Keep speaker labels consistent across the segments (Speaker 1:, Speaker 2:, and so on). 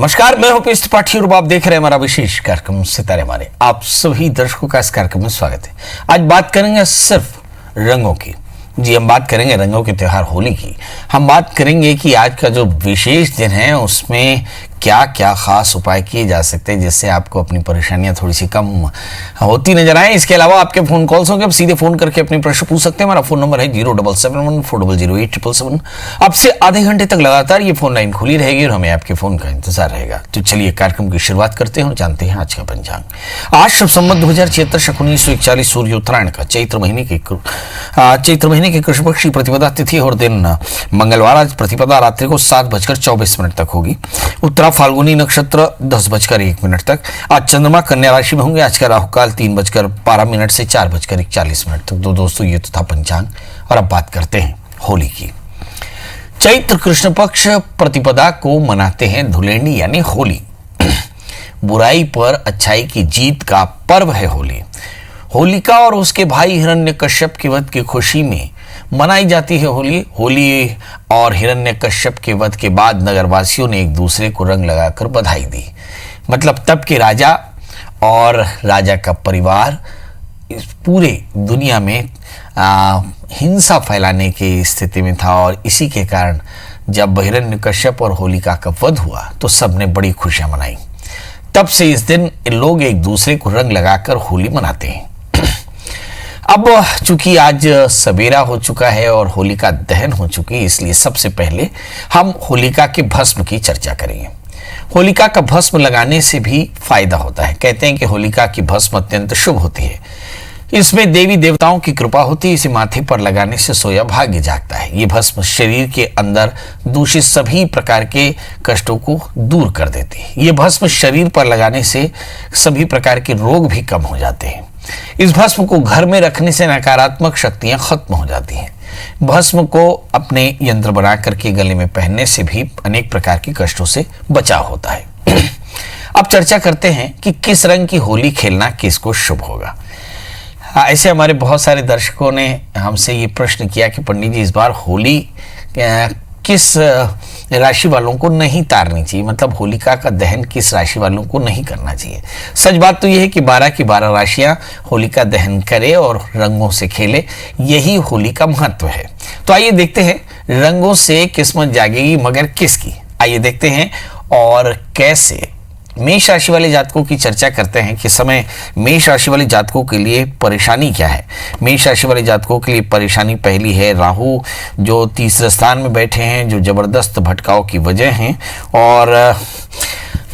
Speaker 1: नमस्कार, मैं हूं पीएस त्रिपाठी और आप देख रहे हैं हमारा विशेष कार्यक्रम सितारे हमारे। आप सभी दर्शकों का इस कार्यक्रम में स्वागत है। आज बात करेंगे सिर्फ रंगों की। जी, हम बात करेंगे रंगों के त्योहार होली की। हम बात करेंगे कि आज का जो विशेष दिन है उसमें क्या क्या खास उपाय किए जा सकते हैं जिससे आपको अपनी परेशानियां थोड़ी सी कम होती नजर आए। इसके अलावा आपके फोन कॉल्स होंगे, आप सीधे फोन करके अपने प्रश्न पूछ सकते हैं। हमारा फोन नंबर है 07714008777। आपसे आधे घंटे तक लगातार ये फोन लाइन खुली रहेगी और हमें आपके फोन का इंतजार रहेगा। तो चलिए कार्यक्रम की शुरुआत करते हैं और जानते हैं आज का पंचांग। आज शुभ संवत 2076 शक 1941 सूर्य उत्तरायण का चैत्र महीने के कृष्ण पक्ष की प्रतिपदा तिथि और दिन मंगलवार। आज प्रतिपदा रात्रि को 7:24 तक होगी। उत्तरा फाल्गुनी नक्षत्र 10:01 तक। आज चंद्रमा कन्या राशि में होंगे। आज का राहुकाल 3:12 से 4:41 तक। तो दोस्तों ये तो था पंचांग और अब बात करते हैं होली की। चैत्र कृष्ण पक्ष प्रतिपदा को मनाते हैं धुलेंडी यानी होली। बुराई पर अच्छाई की जीत का पर्व है होली। होलिका और उसके भाई हिरण्यकश्यप के वध की खुशी में मनाई जाती है होली और हिरण्यकश्यप के वध के बाद नगरवासियों ने एक दूसरे को रंग लगाकर बधाई दी। मतलब तब के राजा और राजा का परिवार इस पूरे दुनिया में हिंसा फैलाने की स्थिति में था और इसी के कारण जब हिरण्यकश्यप और होलिका का वध हुआ तो सबने बड़ी खुशियां मनाई। तब से इस दिन लोग एक दूसरे को रंग लगाकर होली मनाते हैं। अब चूंकि आज सवेरा हो चुका है और होलिका दहन हो चुकी है, इसलिए सबसे पहले हम होलिका के भस्म की चर्चा करेंगे। होलिका का भस्म लगाने से भी फायदा होता है। कहते हैं कि होलिका की भस्म अत्यंत शुभ होती है। इसमें देवी देवताओं की कृपा होती है। इसे माथे पर लगाने से सोया भाग्य जागता है। ये भस्म शरीर के अंदर दूषित सभी प्रकार के कष्टों को दूर कर देती है। ये भस्म शरीर पर लगाने से सभी प्रकार के रोग भी कम हो जाते हैं। इस भस्म को घर में रखने से नकारात्मक शक्तियां खत्म हो जाती हैं। भस्म को अपने यंत्र बना करके गले में पहनने से भी अनेक प्रकार के कष्टों से बचाव होता है। अब चर्चा करते हैं कि किस रंग की होली खेलना किसको शुभ होगा। ऐसे हमारे बहुत सारे दर्शकों ने हमसे ये प्रश्न किया कि पंडित जी, इस बार होली किस राशि वालों को नहीं तारनी चाहिए, मतलब होलिका का दहन किस राशि वालों को नहीं करना चाहिए। सच बात तो यह है कि 12 की 12 राशियां होलिका दहन करे और रंगों से खेले, यही होली का महत्व है। तो आइए देखते हैं रंगों से किस्मत जागेगी मगर किसकी। आइए देखते हैं और कैसे। मेष राशि वाले जातकों की चर्चा करते हैं कि समय मेष राशि वाले जातकों के लिए परेशानी क्या है। मेष राशि वाले जातकों के लिए परेशानी पहली है राहु जो तीसरे स्थान में बैठे हैं, जो जबरदस्त भटकाव की वजह हैं, और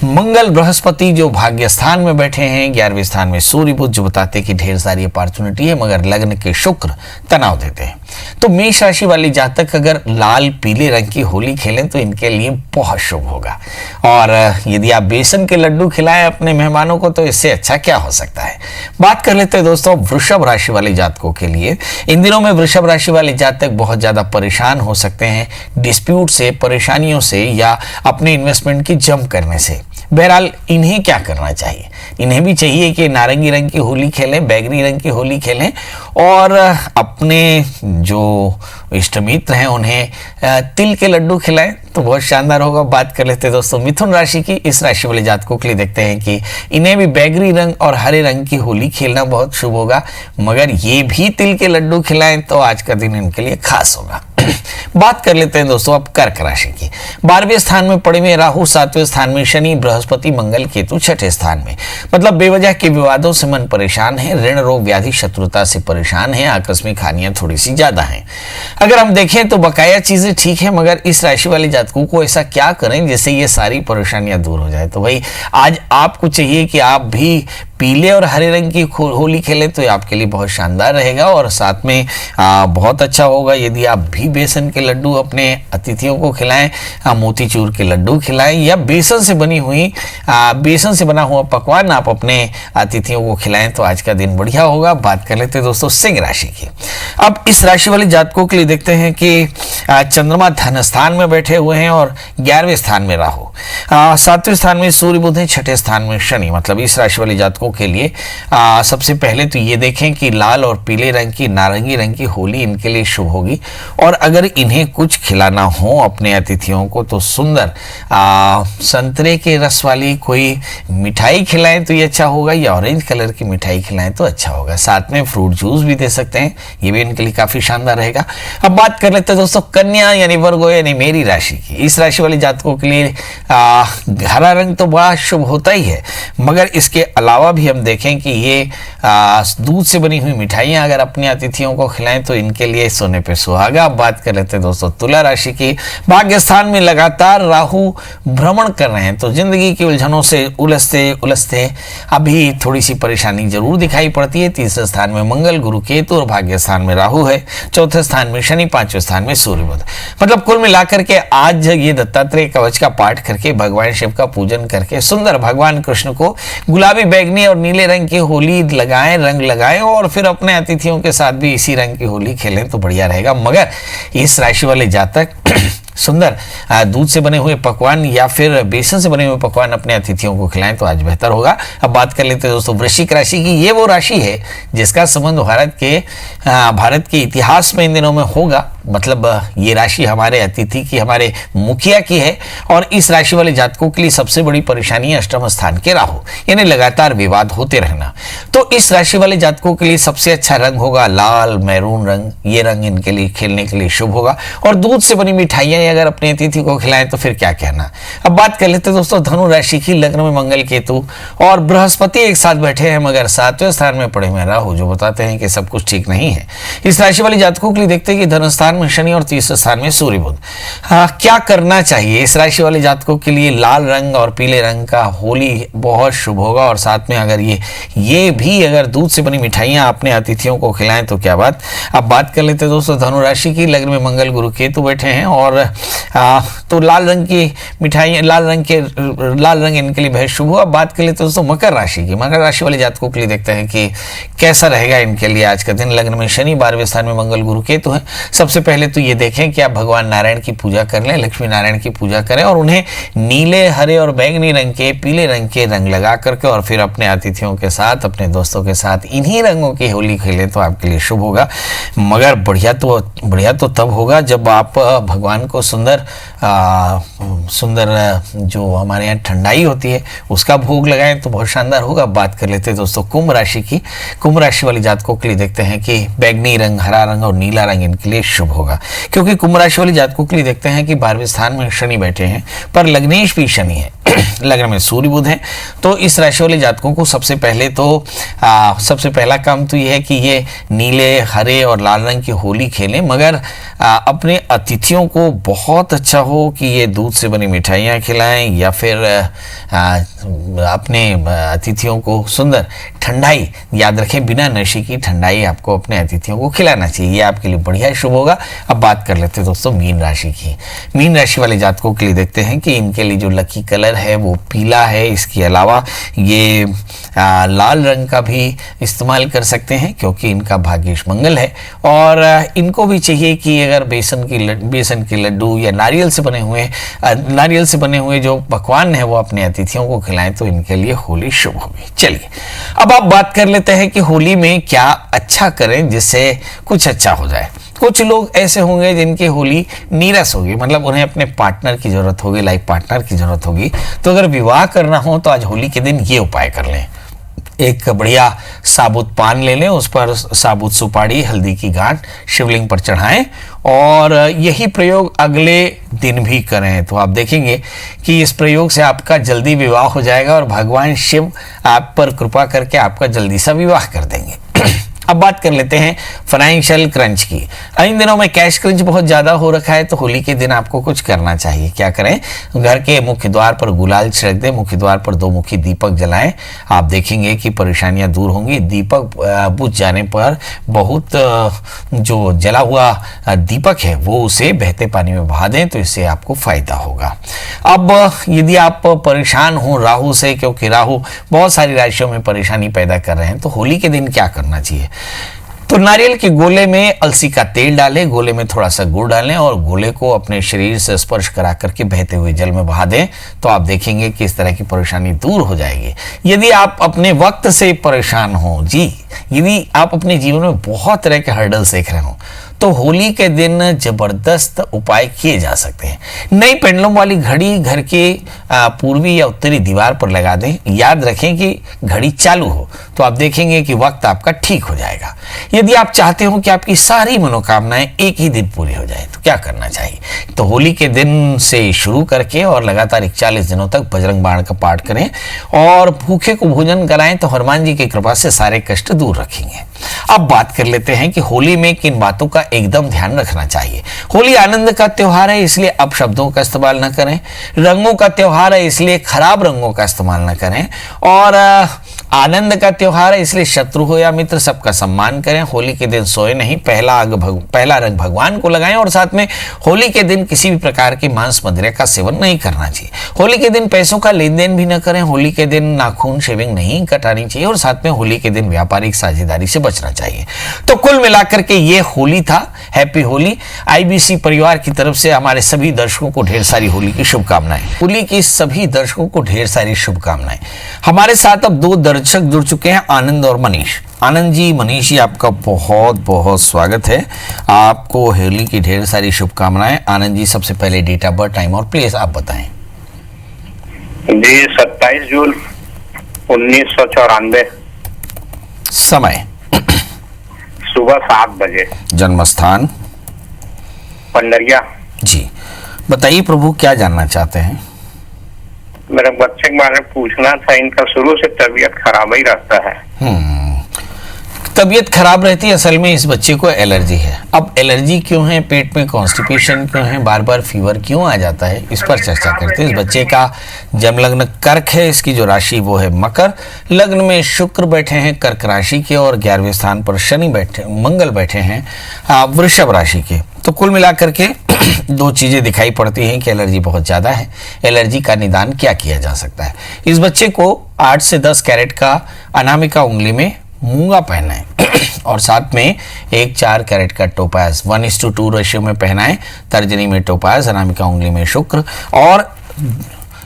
Speaker 1: मंगल बृहस्पति जो भाग्य स्थान में बैठे हैं, 11वें स्थान में सूर्य बुध जो बताते हैं कि ढेर सारी अपॉर्चुनिटी है मगर लग्न के शुक्र तनाव देते हैं। तो मेष राशि वाले जातक अगर लाल पीले रंग की होली खेलें तो इनके लिए बहुत शुभ होगा। और यदि आप बेसन के लड्डू खिलाएं अपने मेहमानों को तो इससे अच्छा क्या हो सकता है। बात कर लेते हैं दोस्तों वृषभ राशि वाले जातकों के लिए। इन दिनों में वृषभ राशि वाले जातक बहुत ज्यादा परेशान हो सकते हैं डिस्प्यूट से, परेशानियों से या अपने इन्वेस्टमेंट की जंप करने से। बहरहाल इन्हें क्या करना चाहिए, इन्हें भी चाहिए कि नारंगी रंग की होली खेलें, बैगनी रंग की होली खेलें और अपने जो इष्ट मित्र हैं उन्हें तिल के लड्डू खिलाएं तो बहुत शानदार होगा। बात कर लेते हैं दोस्तों मिथुन राशि की। इस राशि वाले जातकों के लिए देखते हैं कि इन्हें भी बैगनी रंग और हरे रंग की होली खेलना बहुत शुभ होगा मगर ये भी तिल के लड्डू खिलाएं तो आज का दिन इनके लिए खास होगा। बात कर लेते हैं दोस्तों अब कर्क राशि की। 12वें स्थान में पड़े हुए राहु, 7वें स्थान में शनि, बृहस्पति, मंगल, केतु 6ठे स्थान में। मतलब बेवजह के विवादों से मन परेशान है, ऋण रोग व्याधि शत्रुता से परेशान है, आकस्मिक हानियां थोड़ी सी ज्यादा हैं। अगर हम देखें तो बकाया चीजें ठीक है मगर इस राशि वाले जातकों को ऐसा क्या करें जिससे ये सारी परेशानियां दूर हो जाए। तो भाई आज आपको चाहिए कि आप भी पीले और हरे रंग की होली खेलें तो आपके लिए बहुत शानदार रहेगा और साथ में बहुत अच्छा होगा यदि आप भी बेसन के लड्डू अपने अतिथियों को खिलाएं, मोतीचूर के लड्डू खिलाएं या बेसन से बना हुआ पकवान आप अपने अतिथियों को खिलाएं तो आज का दिन बढ़िया होगा। बात कर लेते हैं दोस्तों सिंह राशि की। अब इस राशि वाले जातकों के लिए देखते हैं कि चंद्रमा धन स्थान में बैठे हुए हैं और 11वें स्थान में राहु, 7वें स्थान में सूर्य बुध है, 6ठे स्थान में शनि। मतलब इस राशि वाले जातकों जातकों के लिए सबसे पहले तो ये देखें कि लाल और पीले रंग की, नारंगी रंग की होली इनके लिए शुभ होगी। और अगर इन्हें कुछ खिलाना हो अपने अतिथियों को तो सुंदर संतरे के रस वाली कोई मिठाई खिलाएं तो ये अच्छा होगा, या ऑरेंज कलर की मिठाई खिलाएं तो अच्छा होगा। साथ में फ्रूट जूस भी दे सकते हैं, ये भी इनके लिए काफी शानदार रहेगा। अब बात कर लेते हैं दोस्तों कन्या यानी वर्गो यानी मेरी राशि की। इस राशि वाले जातकों के लिए हरा रंग तो बड़ा शुभ होता ही है, मगर इसके अलावा भी हम देखें कि ये दूध से बनी हुई मिठाइयां अगर अपने अतिथियों को खिलाएं तो इनके लिए सोने पे सुहागा। अब बात कर लेते हैं दोस्तों तुला राशि की। भाग्य स्थान में लगातार राहु भ्रमण कर रहे हैं, तो जिंदगी की उलझनों से उलझते उलझते अभी थोड़ी सी परेशानी जरूर दिखाई पड़ती है। तीसरे स्थान में मंगल, गुरु, केतु और भाग्य स्थान में राहु है। चौथे स्थान में शनि, पांचवें स्थान में सूर्य, बुध। मतलब कुल मिलाकर के आज ये दत्तात्रेय कवच का पाठ करके, भगवान शिव का पूजन करके सुंदर भगवान कृष्ण को गुलाबी, बैगनी और नीले रंग की होली लगाएं, रंग लगाएं और फिर अपने अतिथियों के साथ भी इसी रंग की होली खेलें तो बढ़िया रहेगा। मगर इस राशि वाले जातक सुंदर दूध से बने हुए पकवान या फिर बेसन से बने हुए पकवान अपने अतिथियों को खिलाएं तो आज बेहतर होगा। अब बात कर लेते हैं दोस्तों वृश्चिक राशि की। ये वो राशि है जिसका संबंध भारत के इतिहास में इन दिनों में होगा। मतलब ये राशि हमारे अतिथि की, हमारे मुखिया की है। और इस राशि वाले जातकों के लिए सबसे बड़ी परेशानी है अष्टम स्थान के राहु, यानी लगातार विवाद होते रहना। तो इस राशि वाले जातकों के लिए सबसे अच्छा रंग होगा लाल, मैरून रंग। ये रंग इनके लिए खेलने के लिए शुभ होगा। और दूध से बनी मिठाइयां अगर अपने अतिथि को खिलाएं तो फिर क्या कहना। अब बात कर लेते हैं दोस्तों धनु राशि की। लग्न में मंगल, केतु और बृहस्पति एक साथ बैठे हैं, मगर सातवें स्थान में पड़े हुए राहु, जो बताते हैं कि सब कुछ ठीक नहीं है। इस राशि वाले जातकों के लिए देखते हैं कि धन स्थान में शनि और तीसरे स्थान में सूर्य, बुध। क्या करना चाहिए इस राशि वाले जातकों के लिए? लाल रंग और पीले रंग का होली बहुत शुभ होगा। और साथ में अगर ये भी अगर दूध से बनी मिठाइयां अपने अतिथियों को खिलाएं तो क्या बात। अब बात कर लेते हैं दोस्तों धनु राशि की। लग्न में मंगल, गुरु, केतु बैठे हैं और तो लाल रंग की मिठाइयां, लाल रंग इनके लिए बहुत शुभ हो। अब बात कर लेते हैं दोस्तों मकर राशि की। मकर राशि वाले जातकों के लिए देखते हैं कि कैसा रहेगा इनके लिए आज का दिन। लग्न में शनि, 12वें स्थान में मंगल, गुरु, केतु है। सबसे पहले तो ये देखें कि आप भगवान नारायण की पूजा कर लें, लक्ष्मी नारायण की पूजा करें और उन्हें नीले, हरे और बैंगनी रंग के, पीले रंग के रंग लगा करके और फिर अपने अतिथियों के साथ, अपने दोस्तों के साथ इन्हीं रंगों की होली खेलें तो आपके लिए शुभ होगा। मगर बढ़िया तो तब होगा जब आप भगवान को सुंदर जो हमारे यहाँ ठंडाई होती है उसका भोग लगाएं तो बहुत शानदार होगा। बात कर लेते हैं दोस्तों कुंभ राशि की। कुंभ राशि वाली जातकों के लिए देखते हैं कि बैगनी रंग, हरा रंग और नीला रंग इनके लिए शुभ होगा, क्योंकि कुंभ राशि वाली जातकों के लिए देखते हैं कि 12वें स्थान में शनि बैठे हैं, पर लग्नेश भी शनि है, लग्न में सूर्य, बुध है। तो इस राशि वाले जातकों को सबसे पहला काम तो यह है कि ये नीले, हरे और लाल रंग की होली खेलें, मगर अपने अतिथियों को बहुत अच्छा हो कि ये दूध से बनी मिठाइयाँ खिलाएं या फिर अपने अतिथियों को सुंदर ठंडाई, याद रखें बिना नशे की ठंडाई आपको अपने अतिथियों को खिलाना चाहिए, ये आपके लिए बढ़िया शुभ होगा। अब बात कर लेते हैं दोस्तों मीन राशि की। मीन राशि वाले जातकों के लिए देखते हैं कि इनके लिए जो लकी कलर है वो पीला है। इसके अलावा ये लाल रंग का भी इस्तेमाल कर सकते हैं क्योंकि इनका भाग्येश मंगल है। और इनको भी चाहिए कि अगर बेसन के लड्डू या नारियल से बने हुए जो पकवान है वो अपने अतिथियों को खिलाएं तो इनके लिए होली शुभ होगी। चलिए अब आप बात कर लेते हैं कि होली में क्या अच्छा करें जिससे कुछ अच्छा हो जाए। कुछ लोग ऐसे होंगे जिनकी होली नीरस होगी, मतलब उन्हें अपने पार्टनर की जरूरत होगी, लाइफ पार्टनर की जरूरत होगी। तो अगर विवाह करना हो तो आज होली के दिन ये उपाय कर लें। एक बढ़िया साबुत पान ले लें, उस पर साबुत सुपारी, हल्दी की गांठ शिवलिंग पर चढ़ाएं और यही प्रयोग अगले दिन भी करें तो आप देखेंगे कि इस प्रयोग से आपका जल्दी विवाह हो जाएगा और भगवान शिव आप पर कृपा करके आपका जल्दी सा विवाह कर देंगे। अब बात कर लेते हैं फाइनेंशियल क्रंच की। इन दिनों में कैश क्रंच बहुत ज़्यादा हो रखा है तो होली के दिन आपको कुछ करना चाहिए। क्या करें? घर के मुख्य द्वार पर गुलाल छिड़क दें, मुख्य द्वार पर 2 मुखी दीपक जलाएं। आप देखेंगे कि परेशानियां दूर होंगी। दीपक बुझ जाने पर बहुत जो जला हुआ दीपक है वो उसे बहते पानी में बहा दें तो इससे आपको फायदा होगा। अब यदि आप परेशान हो राहु से, क्योंकि राहु बहुत सारी राशियों में परेशानी पैदा कर रहे हैं, तो होली के दिन क्या करना चाहिए? तो नारियल के गोले में अलसी का तेल डालें, गोले में थोड़ा सा गुड़ डालें और गोले को अपने शरीर से स्पर्श करा करके बहते हुए जल में बहा दें, तो आप देखेंगे कि इस तरह की परेशानी दूर हो जाएगी। यदि आप अपने वक्त से परेशान हो यदि आप अपने जीवन में बहुत तरह के हर्डल्स देख रहे हो, तो होली के दिन जबरदस्त उपाय किए जा सकते हैं। नई पेंडुलम वाली घड़ी घर के पूर्वी या उत्तरी दीवार पर लगा दें। याद रखें कि घड़ी चालू हो, तो आप देखेंगे कि वक्त आपका ठीक हो जाएगा। यदि आप चाहते हो कि आपकी सारी मनोकामनाएं एक ही दिन पूरी हो जाए, तो क्या करना चाहिए? तो होली के दिन से शुरू करके और लगातार 41 दिनों तक बजरंग बाण का पाठ करें और भूखे को भोजन कराएं, तो हनुमान जी की कृपा से सारे कष्ट दूर रखेंगे। अब बात कर लेते हैं कि होली में किन बातों का एकदम ध्यान रखना चाहिए। होली आनंद का त्योहार है, इसलिए अपशब्दों का इस्तेमाल न करें। रंगों का त्योहार है, इसलिए खराब रंगों का इस्तेमाल न करें। और आनंद का त्योहार है, इसलिए शत्रु हो या मित्र सबका सम्मान करें। होली के दिन सोए नहीं, पहला रंग भगवान को लगाएं और साथ में होली के दिन किसी भी प्रकार के मांस मदिरा का सेवन नहीं करना चाहिए। होली के दिन पैसों का लेन देन भी न करें। होली के दिन नाखून शेविंग नहीं कटानी चाहिए और साथ में होली के दिन व्यापारिक साझेदारी से बचना चाहिए। तो कुल मिलाकर के ये होली था। हैप्पी होली। आईबीसी परिवार की तरफ से हमारे सभी दर्शकों को ढेर सारी होली की शुभकामनाएं। होली की सभी दर्शकों को ढेर सारी शुभकामनाएं। हमारे साथ अब 2 दर्शक जुड़ चुके हैं, आनंद और मनीष। आनंद जी, मनीष जी, आपका बहुत बहुत स्वागत है। आपको होली की ढेर सारी शुभकामनाएं। आनंद जी, सबसे पहले डेट ऑफ बर्थ, टाइम और प्लेस आप बताएं।
Speaker 2: जी 27 जून 1994।
Speaker 1: समय
Speaker 2: सुबह 7 बजे।
Speaker 1: जन्म स्थान
Speaker 2: पंडरिया।
Speaker 1: जी बताइए प्रभु, क्या जानना चाहते हैं?
Speaker 2: मेरे बच्चे के बारे में पूछना था। इनका शुरू से तबीयत खराब ही रहता है।
Speaker 1: तबीयत खराब रहती है, असल में इस बच्चे को एलर्जी है। अब एलर्जी क्यों है, पेट में कॉन्स्टिपेशन क्यों है, बार बार फीवर क्यों आ जाता है, इस पर चर्चा करते हैं। इस बच्चे का जन्म लग्न कर्क है, इसकी जो राशि वो है मकर। लग्न में शुक्र बैठे हैं कर्क राशि के और 11वें स्थान पर मंगल बैठे हैं वृषभ राशि के। तो कुल मिलाकर के 2 चीजें दिखाई पड़ती हैं कि एलर्जी बहुत ज्यादा है। एलर्जी का निदान क्या किया जा सकता है? इस बच्चे को 8 से 10 कैरेट का अनामिका उंगली में मूंगा पहनाएं और साथ में 1-4 कैरेट का टोपाज 1:2 रेशियो में पहनाएं। तर्जनी में टोपाज, अनामिका उंगली में शुक्र। और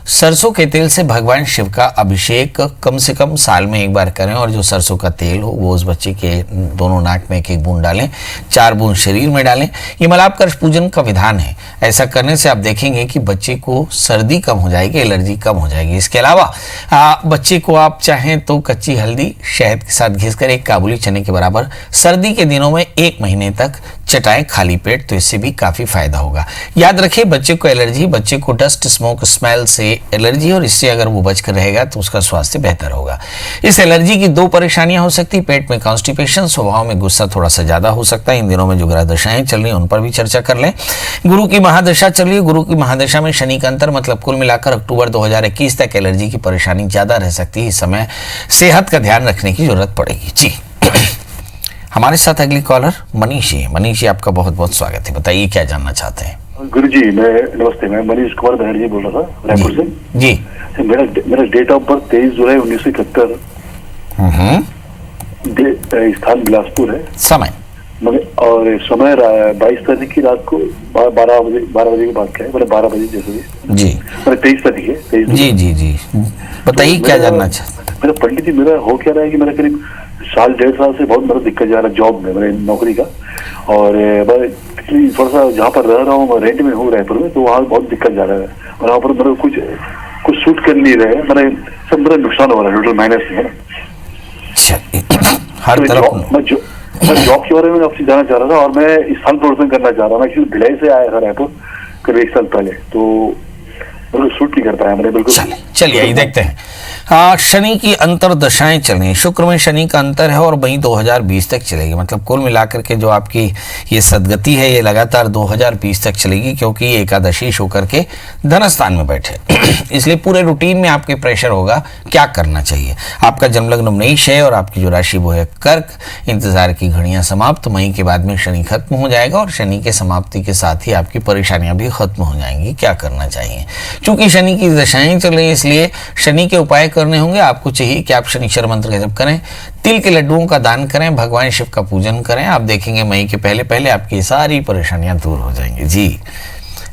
Speaker 1: सरसों के तेल से भगवान शिव का अभिषेक कम से कम साल में 1 बार करें और जो सरसों का तेल हो वो उस बच्चे के दोनों नाक में 1-1 बूंद डालें, 4 बूंद शरीर में डालें। ये मलापकर्ष पूजन का विधान है। ऐसा करने से आप देखेंगे कि बच्चे को सर्दी कम हो जाएगी, एलर्जी कम हो जाएगी। इसके अलावा बच्चे को आप चाहें तो कच्ची हल्दी शहद के साथ घिसकर 1 काबुली चने के बराबर सर्दी के दिनों में 1 महीने तक चटाएं खाली पेट, तो इससे भी काफी फायदा होगा। याद रखिए, बच्चे को एलर्जी, बच्चे को डस्ट स्मोक स्मेल से एलर्जी, और इससे अगर वो बचकर रहेगा तो उसका स्वास्थ्य बेहतर होगा। इस एलर्जी की 2 परेशानियां हो सकती, पेट में कॉन्स्टिपेशन, स्वभाव में गुस्सा थोड़ा सा ज्यादा हो सकता है। इन दिनों में जो ग्रह दशाएं चल रही हैं उन पर भी चर्चा कर लें। गुरु की महादशा चल रही है, गुरु की महादशा में शनि का अंतर, मतलब कुल मिलाकर अक्टूबर 2021 तक एलर्जी की परेशानी ज्यादा रह सकती है। इस समय सेहत का ध्यान रखने की जरूरत पड़ेगी। जी हमारे साथ अगली कॉलर मनीष जी। मनीष जी, आपका बहुत बहुत स्वागत है। बताइए क्या जानना चाहते हैं?
Speaker 3: गुरु जी, नमस्ते, मैं मनीष कुमार बनर्जी बोल रहा था रायपुर से।
Speaker 1: जी
Speaker 3: मेरा डेट ऑफ बर्थ 23 जुलाई 1971। स्थान बिलासपुर है।
Speaker 1: समय
Speaker 3: और समय 22 तारीख की रात को 12 बजे के बाद का है, मतलब 12 बजे जैसे
Speaker 1: जी,
Speaker 3: मतलब 23 तारीख है।
Speaker 1: जी जी जी बताइए क्या जानना चाहते हैं?
Speaker 3: मेरा पंडित जी, मेरा हो क्या रहा है कि मेरा करीब 1.5 साल से बहुत मेरा दिक्कत जा रहा है जॉब में, मेरे नौकरी का। और थोड़ा सा जहाँ पर रह रहा हूँ, रेंट में हूँ रायपुर में, तो वहाँ बहुत दिक्कत जा रहा है। और वहाँ पर मेरा कुछ शूट कर नहीं रहे, मेरे सब मेरा नुकसान हो रहा है, टोटल माइनस है ना।
Speaker 1: हर तरफ
Speaker 3: मैं जॉब के बारे में आपसे जानना चाह रहा था और मैं स्थान परिवर्तन करना चाह रहा हूँ। मैं भिलाई से आया था रायपुर करीब 1 साल पहले, तो शूट नहीं कर पाया मैंने बिल्कुल।
Speaker 1: चलिए ये देखते हैं। शनि की अंतर दशाएं चल रही हैं। शुक्र में शनि का अंतर है और वहीं 2020 तक चलेगी। मतलब कुल मिलाकर के जो आपकी ये सदगति है ये लगातार 2020 तक चलेगी, क्योंकि ये एकादशी होकर के धन स्थान में बैठे इसलिए पूरे रूटीन में आपके प्रेशर होगा। क्या करना चाहिए? आपका जन्मलग्न मेष है और आपकी जो राशि वो है कर्क। इंतजार की घड़ियां समाप्त, मई के बाद में शनि खत्म हो जाएगा और शनि के समाप्ति के साथ ही आपकी परेशानियां भी खत्म हो जाएंगी। क्या करना चाहिए? चूंकि शनि की दशाएं चल रही है, इसलिए शनि के उपाय करने होंगे। आपको चाहिए कि आप शनिश्चर मंत्र का जप करें, तिल के लड्डुओं का दान करें, भगवान शिव का पूजन करें। आप देखेंगे मई के पहले पहले आपकी सारी परेशानियां दूर हो जाएंगी। जी,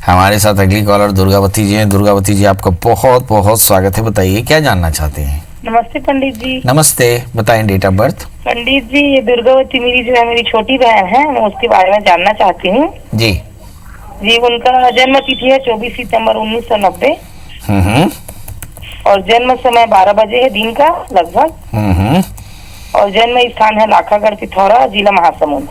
Speaker 1: हमारे साथ अगली कॉलर दुर्गावती जी हैं। दुर्गावती जी, आपका बहुत बहुत स्वागत है। बताइए क्या जानना चाहते हैं।
Speaker 4: नमस्ते पंडित जी।
Speaker 1: नमस्ते, बताएं डेट ऑफ बर्थ।
Speaker 4: पंडित जी, ये दुर्गावती मेरी जो है मेरी छोटी बहन है, मैं उसके बारे में जानना चाहती हूँ।
Speaker 1: जी
Speaker 4: जी, उनका जन्म तिथि है 24 सितंबर 1990 और जन्म समय 12 बजे है दिन का लगभग, और जन्म स्थान है लाखागढ़ पिथौरा, जिला महासमुंद।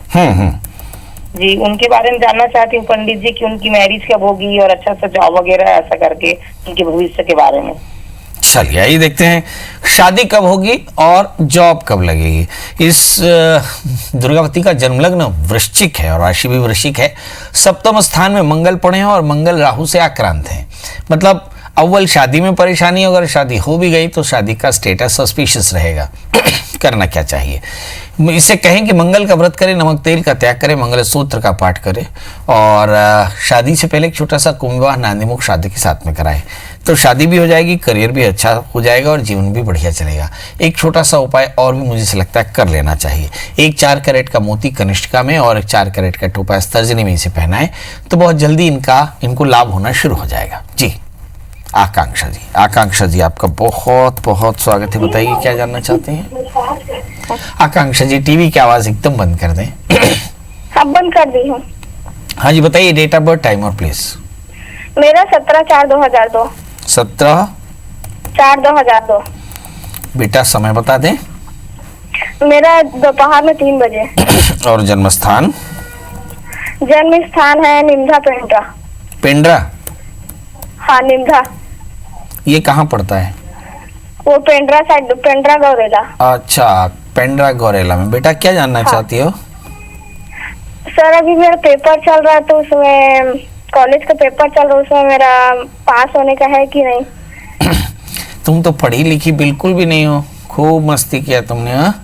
Speaker 4: जी, उनके बारे में जानना चाहती हूँ पंडित जी कि उनकी मैरिज कब होगी और अच्छा सा जॉब वगैरह ऐसा करके उनके भविष्य के बारे में।
Speaker 1: चलिए आइए देखते हैं शादी कब होगी और जॉब कब लगेगी। इस दुर्गावती का जन्म लग्न वृश्चिक है और राशि भी वृश्चिक है। सप्तम स्थान में मंगल पड़े हैं और मंगल राहु से आक्रांत है। मतलब अव्वल शादी में परेशानी, अगर शादी हो भी गई तो शादी का स्टेटस सस्पिशियस रहेगा। करना क्या चाहिए, इसे कहें कि मंगल का व्रत करें, नमक तेल का त्याग करें, मंगल सूत्र का पाठ करें और शादी से पहले एक छोटा सा कुंभ विवाह नांदीमुख शादी के साथ में कराएं, तो शादी भी हो जाएगी, करियर भी अच्छा हो जाएगा और जीवन भी बढ़िया चलेगा। एक छोटा सा उपाय और भी मुझे से लगता है कर लेना चाहिए। एक 4 कैरेट का मोती कनिष्ठिका में और एक 4 कैरेट का टोपा तर्जनी में इसे पहनाएं तो बहुत जल्दी इनको लाभ होना शुरू हो जाएगा। जी, आकांक्षा जी, आपका बहुत बहुत स्वागत है। बताइए क्या जानना चाहते हैं। आकांक्षा जी, टीवी की आवाज एकदम बंद कर दें।
Speaker 5: अब बंद कर दी हूँ।
Speaker 1: हाँ जी, बताइए डेट ऑफ बर्थ, टाइम और प्लेस।
Speaker 5: मेरा 17/4/2002।
Speaker 1: 17/4/2002। बेटा समय बता दें।
Speaker 5: मेरा दोपहर में 3 बजे।
Speaker 1: और जन्म स्थान?
Speaker 5: जन्म स्थान है निमधा पेंड्रा।
Speaker 1: पेंड्रा?
Speaker 5: हाँ, निमधा।
Speaker 1: ये कहाँ पड़ता है?
Speaker 5: वो पेंड्रा साइड, पेंड्रा गौरेला।
Speaker 1: अच्छा, पेंड्रा गौरेला में। बेटा क्या जानना चाहती हो?
Speaker 5: सर, अभी मेरा पेपर चल रहा है तो उसमें कॉलेज का पेपर चल रहा है, उसमें मेरा पास होने का है कि नहीं।
Speaker 1: तुम तो पढ़ी लिखी बिल्कुल भी नहीं हो, खूब मस्ती किया तुमने। हाँ,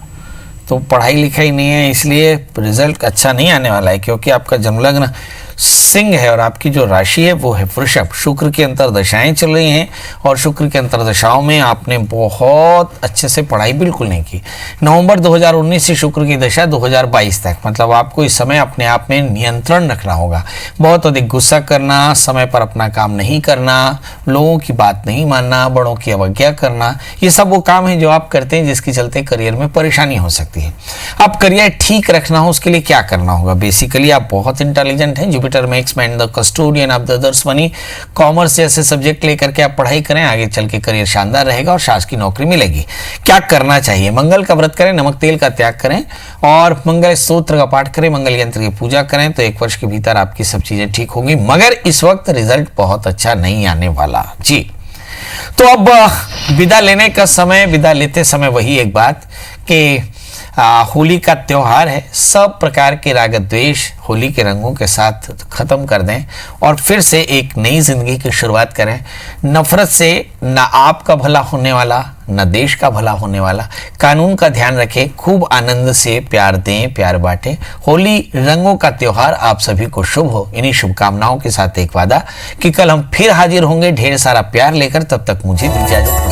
Speaker 1: तो पढ़ाई लिखाई नहीं है, इसलिए रिजल्ट अच्छा नहीं आने वाला है, क्योंकि आपका जन्मलग्न सिंह है और आपकी जो राशि है वो है वृषभ। शुक्र की अंतरदशाएं चल रही हैं और शुक्र की अंतरदशाओं में आपने बहुत अच्छे से पढ़ाई बिल्कुल नहीं की। नवंबर 2019 से शुक्र की दशा 2022 तक, मतलब आपको इस समय अपने आप में नियंत्रण रखना होगा। बहुत अधिक गुस्सा करना, समय पर अपना काम नहीं करना, लोगों की बात नहीं मानना, बड़ों की अवज्ञा करना, ये सब वो काम है जो आप करते हैं जिसके चलते करियर में परेशानी हो सकती है। अब करियर ठीक रखना हो, उसके लिए क्या करना होगा। बेसिकली आप बहुत इंटेलिजेंट हैं, Jupiter makes man the custodian of the others money. Commerce जैसे सब्जेक्ट लेकर के आप पढ़ाई करें, आगे चल के करियर शानदार रहेगा और शासकीय नौकरी मिलेगी। क्या करना चाहिए, मंगल का व्रत करें, नमक तेल का त्याग करें और मंगल स्तोत्र का पाठ करें, मंगल यंत्र की पूजा करें, तो 1 वर्ष के भीतर आपकी सब चीजें ठीक होंगी। मगर इस वक्त रिजल्ट बहुत अच्छा नहीं आने वाला। जी, तो अब विदा लेने का समय, विदा लेते समय वही एक बात कि होली का त्योहार है। सब प्रकार के राग द्वेष होली के रंगों के साथ खत्म कर दें और फिर से एक नई जिंदगी की शुरुआत करें। नफरत से ना आपका भला होने वाला, ना देश का भला होने वाला। कानून का ध्यान रखें, खूब आनंद से प्यार दें, प्यार बांटें। होली रंगों का त्योहार आप सभी को शुभ हो। इन्हीं शुभकामनाओं के साथ एक वादा कि कल हम फिर हाजिर होंगे ढेर सारा प्यार लेकर। तब तक मुझे इजाजत।